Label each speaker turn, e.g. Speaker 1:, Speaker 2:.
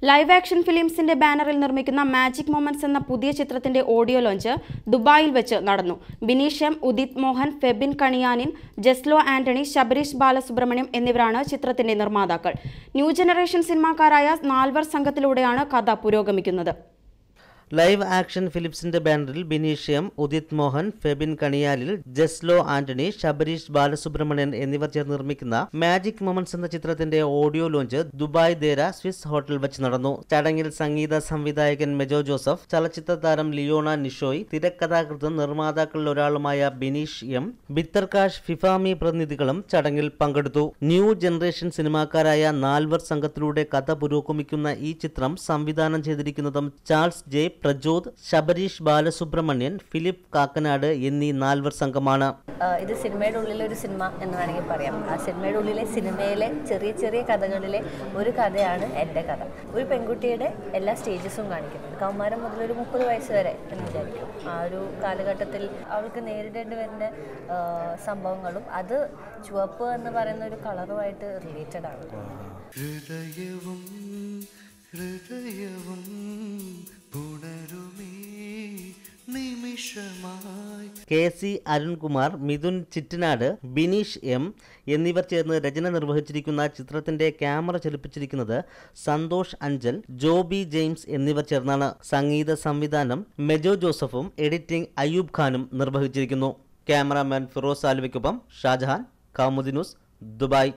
Speaker 1: Live action ഫിലിംസിന്റെ ബാനറിൽ നിർമ്മിക്കുന്ന magic moments എന്ന പുതിയ ചിത്രത്തിന്റെ ഓഡിയോ ലോഞ്ച് ദുബായിൽ വെച്ച് നടന്നു. ബിനീഷ് എം, ഉദിത് മോഹൻ, ഫെബിൻ കണിയാനിൻ, ജസ്ലോ ആന്റണി, ശബരീഷ് ബാലസുബ്രഹ്മണ്യം എന്നിവരാണ് ചിത്രത്തിന്റെ നിർമ്മാതാക്കൾ. ന്യൂ ജനറേഷൻ സിനിമാക്കാരായ 4 സംഘത്തിലൂടെയാണ് കഥ പുരോഗമിക്കുന്നത്.
Speaker 2: ലൈവ് ആക്ഷൻ ഫിലിംസിന്റെ ബാനറിൽ ബിനീഷ് എം, ഉദിത് മോഹൻ, ഫെബിൻ കണിയാലിൽ, ജസ്ലോ ആന്റണി, ശബരീഷ് ബാലസുബ്രഹ്മണ്യൻ എന്നിവർ ചേർന്ന് നിർമ്മിക്കുന്ന മാജിക് മൊമെന്റ്സ് എന്ന ചിത്രത്തിന്റെ ഓഡിയോ ലോഞ്ച് ദുബായ് ദേര സ്വിസ് ഹോട്ടൽ വെച്ച് നടന്നു. ചടങ്ങിൽ സംഗീത സംവിധായകൻ മെജോ ജോസഫ്, ചലച്ചിത്ര താരം ലിയോണ നിഷോയ്, തിരക്കഥാകൃത്തും നിർമ്മാതാക്കളിൽ ഒരാളുമായ ബിനീഷ് എം, ബിത്തർകാഷ്, ഫിഫാമി പ്രതിനിധികളും ചടങ്ങിൽ പങ്കെടുത്തു. ന്യൂ ജനറേഷൻ സിനിമാക്കാരായ 4 സംഘത്തിലൂടെ കഥ പുരോഗമിക്കുന്ന ഈ ചിത്രം സംവിധാനം ചെയ്തിരിക്കുന്നതും Charles J, Prajod, Sabareesh Balasubramanian, Philip Kakkanad എന്നീ 4 സംഘമാണ്.
Speaker 3: ഇത് സിനിമയുടെ ഉള്ളിലെ ഒരു സിനിമ എന്ന് വേണമെങ്കിൽ പറയാം. ആ സിനിമയുടെ ഉള്ളിലെ സിനിമയിലെ ചെറിയ ചെറിയ കഥകളിലെ ഒരു കഥയാണ് എൻ്റെ കഥ. ഒരു പെൺകുട്ടിയുടെ എല്ലാ സ്റ്റേജസും കാണിക്കുന്നുണ്ട്. കൗമാരം മുതൽ ഒരു 30 വയസ്സ് വരെ എന്ന് വിചാരിക്കും. ആ ഒരു കാലഘട്ടത്തിൽ അവൾക്ക് നേരിടേണ്ടി വരുന്ന സംഭവങ്ങളും അത് ചുവപ്പ് എന്ന് പറയുന്ന ഒരു കളറുമായിട്ട് റിലേറ്റഡ് ആണ്.
Speaker 2: KC അരുൺകുമാർ, മിഥുൻ ചിറ്റനാട്, ബിനീഷ് എം എന്നിവർ ചേർന്ന് രചന നിർവഹിച്ചിരിക്കുന്ന ചിത്രത്തിന്റെ ക്യാമറ ചലിപ്പിച്ചിരിക്കുന്നത് സന്തോഷ് അഞ്ചൽ, ജോബി ജെയിംസ് എന്നിവർ ചേർന്നാണ്. സംഗീത സംവിധാനം മെജോ ജോസഫും എഡിറ്റിംഗ് അയ്യൂബ് ഖാനും നിർവഹിച്ചിരിക്കുന്നു. ക്യാമറാമാൻ ഫിറോസ് ആലുവയ്ക്കൊപ്പം ഷാജഹാൻ, കൗമുദി ന്യൂസ്, ദുബായ്.